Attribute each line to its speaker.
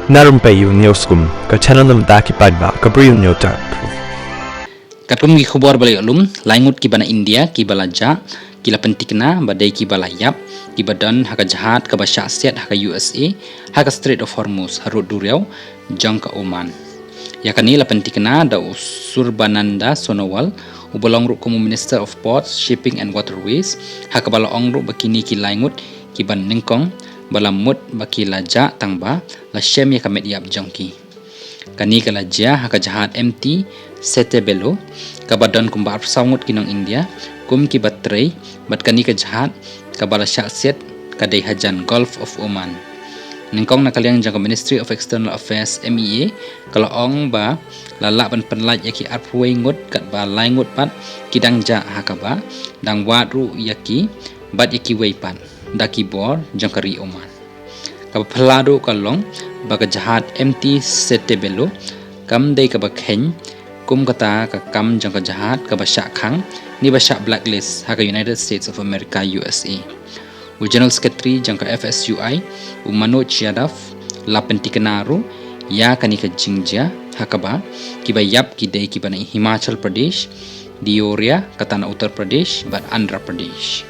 Speaker 1: Na Rympei U Hynñiewtrep ka channel nabynta ki paidbah ka Bri U Hynñiewtrep.
Speaker 2: Katrum gi khubor balik alum laingut ki bana India ki bala ja ki la pentikna badai ki bala yap ki badan haka jhad ka basha siat haka USA haka Strait of Hormuz harut duriau jong ka Oman. Yakani la pentikna da usur bananda sonowal ubolong ru komu Minister of Ports, Shipping and Waterways haka bala ongru bakini ki laingut ki ban ningkong bala mut baki la ja tangba la shem ya kamet yap jongki. Kani kala ja haka jhad MT Setebelo kabadan kumba sangut kinong India kum ki trei bat kani ka jhad kabala shah siat kadai hajan Gulf of Oman. Ningkong nakaliang jangka Ministry of External Affairs MEA kalau ong ba lala ban penlaj yaki arpway ngut kat ba lai ngut pat kidang ja hakaba dang wadru yaki bat yaki way pat daki bor jangkari Oman. Kaba pelado kalong baga jhad MT Setebelo kam dei kaba kheng kum kata ka kam jangka jhad kaba syak khang ni ba syak blacklist haka United States of America USA. General Secretary jangka FSUI Manoj Yadav la pentikanaru ya kani ka jingja hakaba kiba yap kidai kibana Himachal Pradesh Dioria katana Uttar Pradesh but Andhra Pradesh.